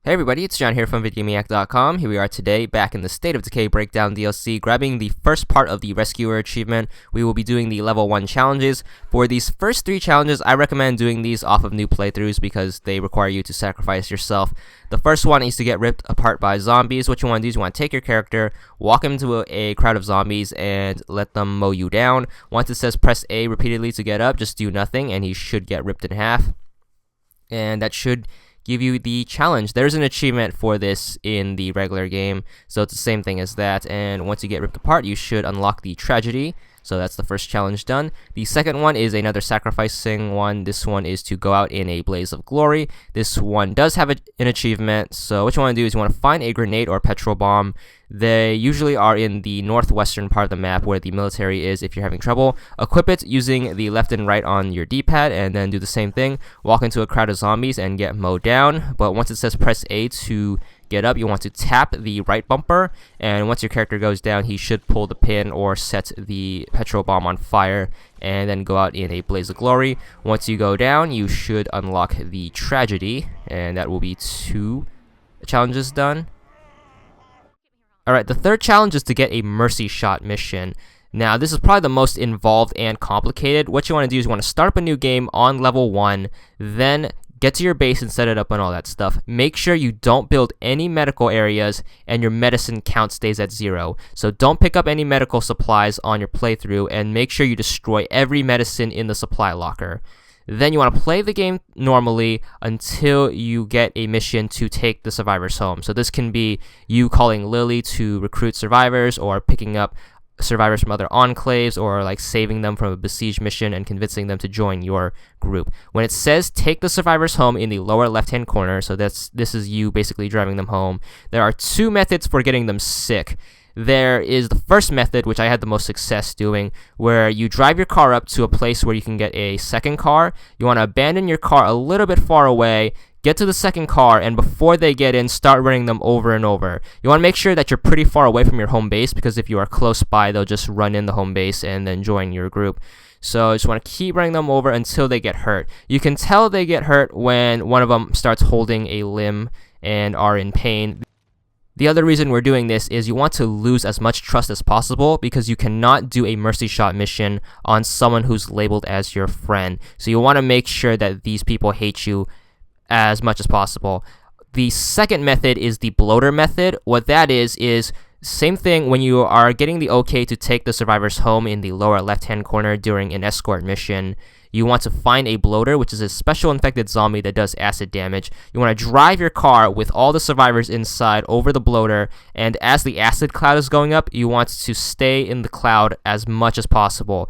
Hey everybody, it's John here from VidGamiac.com. Here we are today, back in the State of Decay Breakdown DLC, grabbing the first part of the Rescuer achievement. We will be doing the level 1 challenges. For these first 3 challenges, I recommend doing these off of new playthroughs because they require you to sacrifice yourself. The first one is to get ripped apart by zombies. What you want to do is you want to take your character, walk into a crowd of zombies, and let them mow you down. Once it says press A repeatedly to get up, just do nothing, and he should get ripped in half. And that should give you the challenge. There's an achievement for this in the regular game, so it's the same thing as that, and once you get ripped apart, you should unlock the tragedy. So that's the first challenge done. The second one is another sacrificing one. This one is to go out in a blaze of glory. This one does have an achievement, so what you want to do is you want to find a grenade or petrol bomb. They usually are in the northwestern part of the map where the military is if you're having trouble. Equip it using the left and right on your D-pad, and then do the same thing. Walk into a crowd of zombies and get mowed down, but once it says press A to get up, you want to tap the right bumper, and once your character goes down, he should pull the pin or set the petrol bomb on fire, and then go out in a blaze of glory. Once you go down, you should unlock the tragedy, and that will be 2 challenges done. Alright, the third challenge is to get a mercy shot mission. Now, this is probably the most involved and complicated. What you want to do is you want to start up a new game on level 1, then get to your base and set it up and all that stuff. Make sure you don't build any medical areas and your medicine count stays at 0. So don't pick up any medical supplies on your playthrough, and make sure you destroy every medicine in the supply locker. Then you want to play the game normally until you get a mission to take the survivors home. So this can be you calling Lily to recruit survivors, or picking up survivors from other enclaves, or like saving them from a besieged mission and convincing them to join your group. When it says take the survivors home in the lower left hand corner, so this is you basically driving them home, there are 2 methods for getting them sick. There is the first method, which I had the most success doing, where you drive your car up to a place where you can get a second car. You want to abandon your car a little bit far away, get to the second car, and before they get in, start running them over and over. You want to make sure that you're pretty far away from your home base, because if you are close by, they'll just run in the home base and then join your group. So you just want to keep running them over until they get hurt. You can tell they get hurt when one of them starts holding a limb and are in pain. The other reason we're doing this is you want to lose as much trust as possible, because you cannot do a mercy shot mission on someone who's labeled as your friend. So you want to make sure that these people hate you as much as possible. The second method is the bloater method. What that is same thing. When you are getting the okay to take the survivors home in the lower left hand corner during an escort mission, you want to find a bloater, which is a special infected zombie that does acid damage. You want to drive your car with all the survivors inside over the bloater, and as the acid cloud is going up, you want to stay in the cloud as much as possible.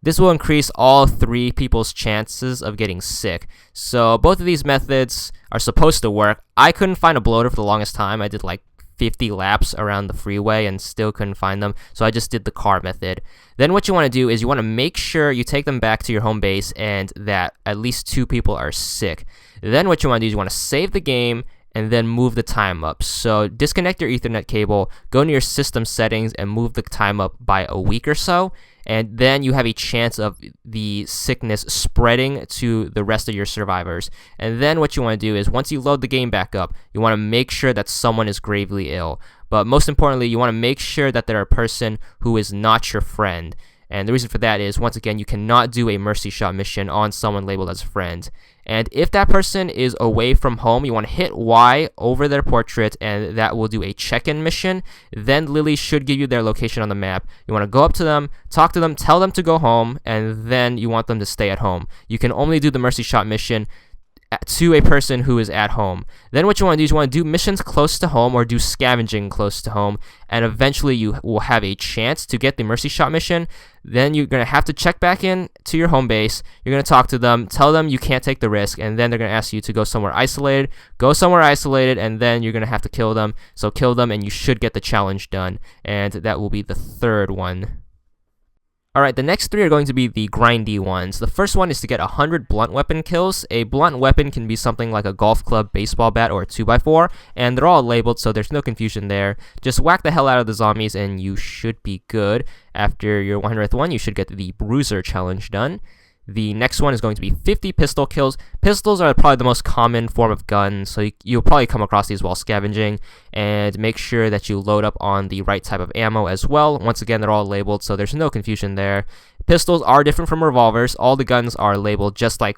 This will increase all 3 people's chances of getting sick. So both of these methods are supposed to work. I couldn't find a bloater for the longest time. I did like 50 laps around the freeway and still couldn't find them, so I just did the car method. Then what you want to do is you want to make sure you take them back to your home base and that at least 2 people are sick. Then what you want to do is you want to save the game and then move the time up. So disconnect your Ethernet cable, go into your system settings, and move the time up by a week or so, and then you have a chance of the sickness spreading to the rest of your survivors. And then what you want to do is once you load the game back up, you want to make sure that someone is gravely ill. But most importantly, you want to make sure that they're a person who is not your friend. And the reason for that is, once again, you cannot do a mercy shot mission on someone labeled as a friend. And if that person is away from home, you want to hit Y over their portrait, and that will do a check-in mission. Then Lily should give you their location on the map. You want to go up to them, talk to them, tell them to go home, and then you want them to stay at home. You can only do the mercy shot mission to a person who is at home. Then what you want to do is you want to do missions close to home, or do scavenging close to home, and eventually you will have a chance to get the mercy shot mission. Then you're going to have to check back in to your home base. You're going to talk to them, tell them you can't take the risk, and then they're going to ask you to go somewhere isolated. Go somewhere isolated, and then you're going to have to kill them. So kill them, and you should get the challenge done, and that will be the third one. Alright, the next 3 are going to be the grindy ones. The first one is to get 100 blunt weapon kills. A blunt weapon can be something like a golf club, baseball bat, or a 2x4, and they're all labeled, so there's no confusion there. Just whack the hell out of the zombies and you should be good. After your 100th one, you should get the Bruiser challenge done. The next one is going to be 50 pistol kills. Pistols are probably the most common form of gun, so you'll probably come across these while scavenging. And make sure that you load up on the right type of ammo as well. Once again, they're all labeled, so there's no confusion there. Pistols are different from revolvers. All the guns are labeled just like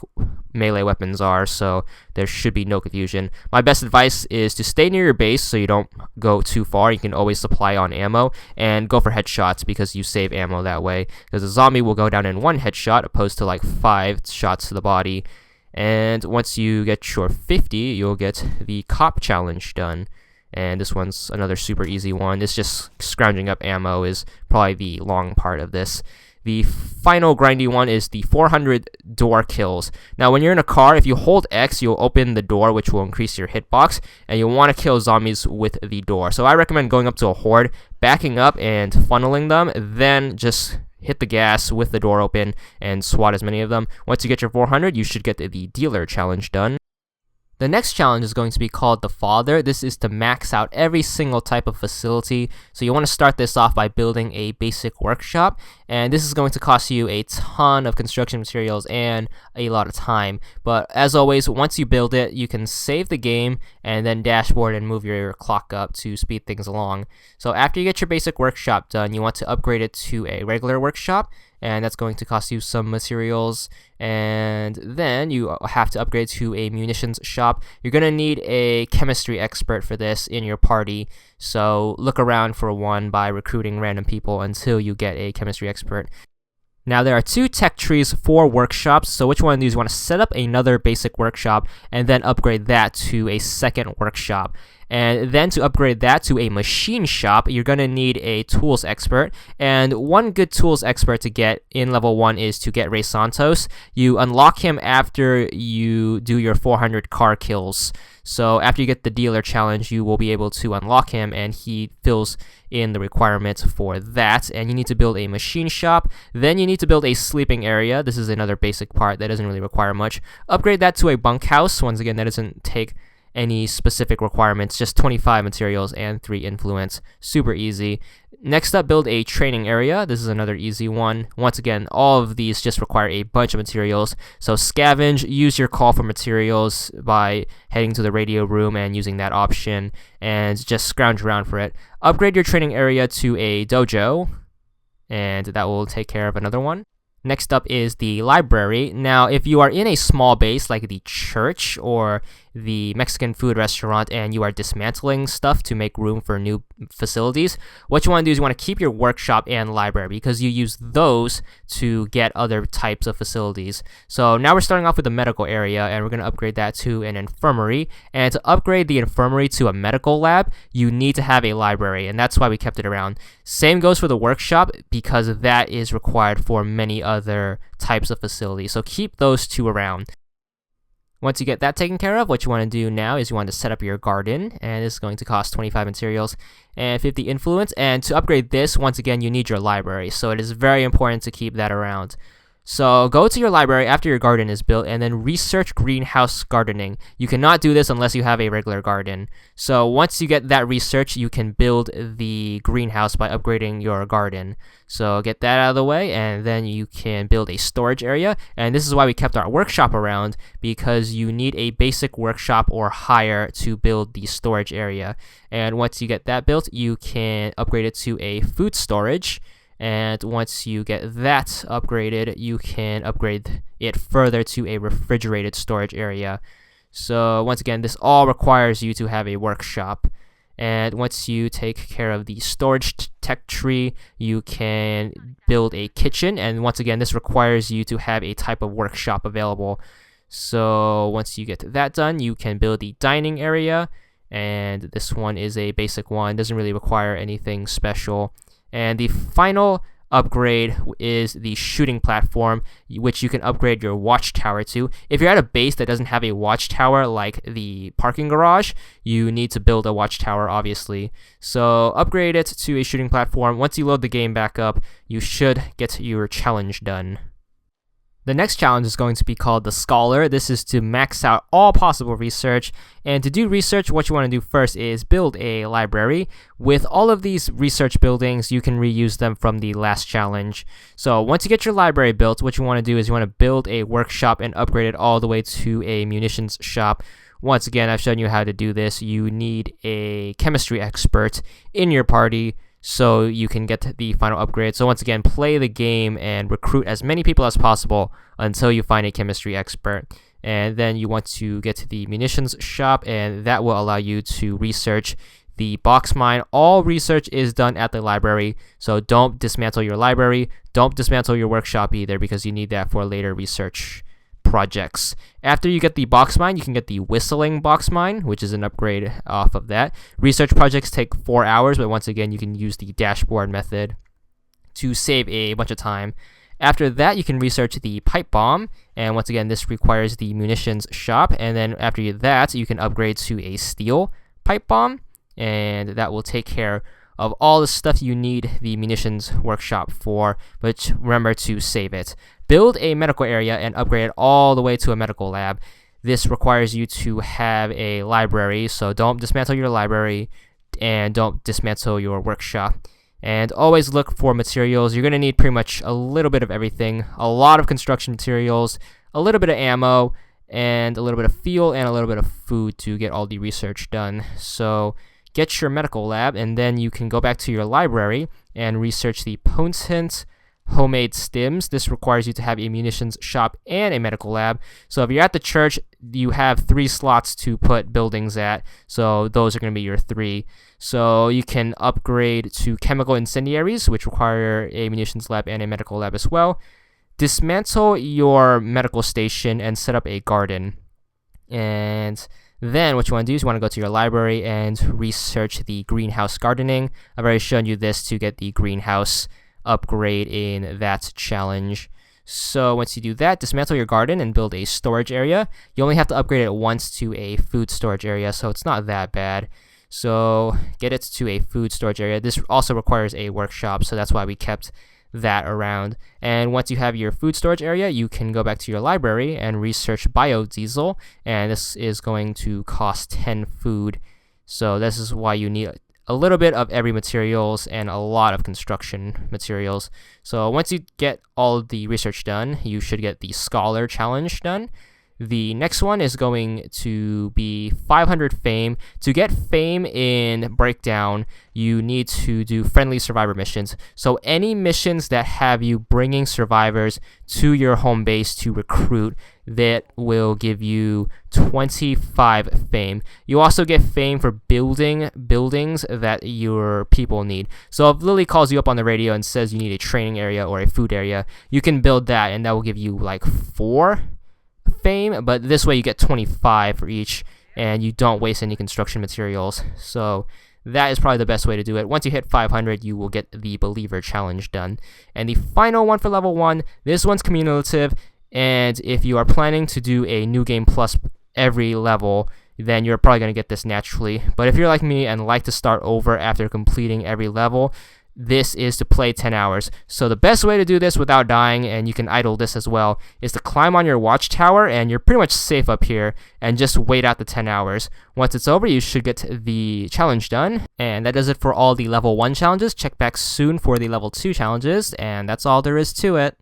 melee weapons are, so there should be no confusion. My best advice is to stay near your base so you don't go too far. You can always supply on ammo, and go for headshots because you save ammo that way. Because a zombie will go down in one headshot opposed to like 5 shots to the body. And once you get your 50, you'll get the cop challenge done. And this one's another super easy one. It's just scrounging up ammo is probably the long part of this. The final grindy one is the 400 door kills. Now, when you're in a car, if you hold X, you'll open the door, which will increase your hitbox, and you'll want to kill zombies with the door. So I recommend going up to a horde, backing up, and funneling them, then just hit the gas with the door open and swat as many of them. Once you get your 400, you should get the dealer challenge done. The next challenge is going to be called the Father. This is to max out every single type of facility. So you want to start this off by building a basic workshop, and this is going to cost you a ton of construction materials and a lot of time. But as always, once you build it, you can save the game and then dashboard and move your clock up to speed things along. So after you get your basic workshop done, you want to upgrade it to a regular workshop, and that's going to cost you some materials. And then you have to upgrade to a munitions shop. You're going to need a chemistry expert for this in your party, so look around for one by recruiting random people until you get a chemistry expert. Now, there are 2 tech trees for workshops, so which one of these you want to set up another basic workshop and then upgrade that to a second workshop. And then to upgrade that to a machine shop, you're going to need a tools expert. And one good tools expert to get in level 1 is to get Ray Santos. You unlock him after you do your 400 car kills. So after you get the dealer challenge, you will be able to unlock him, and he fills in the requirements for that. And you need to build a machine shop. Then you need to build a sleeping area. This is another basic part that doesn't really require much. Upgrade that to a bunkhouse. Once again, that doesn't take any specific requirements, just 25 materials and 3 influence. Super easy. Next up, build a training area. This is another easy one. Once again, all of these just require a bunch of materials. So scavenge, use your call for materials by heading to the radio room and using that option, and just scrounge around for it. Upgrade your training area to a dojo, and that will take care of another one. Next up is the library. Now, if you are in a small base like the church or the Mexican food restaurant and you are dismantling stuff to make room for new facilities, what you want to do is you want to keep your workshop and library because you use those to get other types of facilities. So now we're starting off with the medical area, and we're going to upgrade that to an infirmary. And to upgrade the infirmary to a medical lab, you need to have a library, and that's why we kept it around. Same goes for the workshop because that is required for many other types of facilities. So keep those 2 around. Once you get that taken care of, what you want to do now is you want to set up your garden, and this is going to cost 25 materials and 50 influence. And to upgrade this, once again, you need your library, so it is very important to keep that around. So go to your library after your garden is built and then research greenhouse gardening. You cannot do this unless you have a regular garden. So once you get that research, you can build the greenhouse by upgrading your garden. So get that out of the way, and then you can build a storage area. And this is why we kept our workshop around, because you need a basic workshop or higher to build the storage area. And once you get that built, you can upgrade it to a food storage. And once you get that upgraded, you can upgrade it further to a refrigerated storage area. So once again, this all requires you to have a workshop. And once you take care of the storage tech tree, you can build a kitchen. And once again, this requires you to have a type of workshop available. So once you get that done, you can build the dining area. And this one is a basic one, doesn't really require anything special. And the final upgrade is the shooting platform, which you can upgrade your watchtower to. If you're at a base that doesn't have a watchtower like the parking garage, you need to build a watchtower, obviously. So upgrade it to a shooting platform. Once you load the game back up, you should get your challenge done. The next challenge is going to be called the Scholar. This is to max out all possible research. And to do research, what you want to do first is build a library. With all of these research buildings, you can reuse them from the last challenge. So once you get your library built, what you want to do is you want to build a workshop and upgrade it all the way to a munitions shop. Once again, I've shown you how to do this. You need a chemistry expert in your party so you can get the final upgrade. So once again, play the game and recruit as many people as possible until you find a chemistry expert. And then you want to get to the munitions shop, and that will allow you to research the box mine. All research is done at the library, so don't dismantle your library. Don't dismantle your workshop either, because you need that for later research projects. After you get the box mine, you can get the whistling box mine, which is an upgrade off of that. Research projects take 4 hours, but once again, you can use the dashboard method to save a bunch of time. After that, you can research the pipe bomb, and once again, this requires the munitions shop. And then after that, you can upgrade to a steel pipe bomb, and that will take care of all the stuff you need the munitions workshop for, but remember to save it. Build a medical area and upgrade it all the way to a medical lab. This requires you to have a library, so don't dismantle your library and don't dismantle your workshop. And always look for materials. You're going to need pretty much a little bit of everything. A lot of construction materials, a little bit of ammo, and a little bit of fuel, and a little bit of food to get all the research done. So get your medical lab, and then you can go back to your library and research the potent homemade stims. This requires you to have a munitions shop and a medical lab. So if you're at the church, you have 3 slots to put buildings at, so those are going to be your 3. So you can upgrade to chemical incendiaries, which require a munitions lab and a medical lab as well. Dismantle your medical station and set up a garden. And then what you want to do is you want to go to your library and research the greenhouse gardening. I've already shown you this to get the greenhouse upgrade in that challenge. So once you do that, dismantle your garden and build a storage area. You only have to upgrade it once to a food storage area, so it's not that bad. So get it to a food storage area. This also requires a workshop, so that's why we kept that around. And once you have your food storage area, you can go back to your library and research biodiesel, and this is going to cost 10 food. So this is why you need a little bit of every materials and a lot of construction materials. So once you get all the research done, you should get the Scholar challenge done. The next one is going to be 500 fame. To get fame in Breakdown, you need to do friendly survivor missions. So any missions that have you bringing survivors to your home base to recruit, that will give you 25 fame. You also get fame for building buildings that your people need. So if Lily calls you up on the radio and says you need a training area or a food area, you can build that, and that will give you like 4 fame, but this way you get 25 for each, and you don't waste any construction materials. So that is probably the best way to do it. Once you hit 500, you will get the Believer challenge done. And the final one for level 1, this one's cumulative, and if you are planning to do a new game plus every level, then you're probably going to get this naturally. But if you're like me and like to start over after completing every level, this is to play 10 hours. So the best way to do this without dying, and you can idle this as well, is to climb on your watchtower, and you're pretty much safe up here, and just wait out the 10 hours. Once it's over, you should get the challenge done. And that does it for all the level 1 challenges. Check back soon for the level 2 challenges, and that's all there is to it.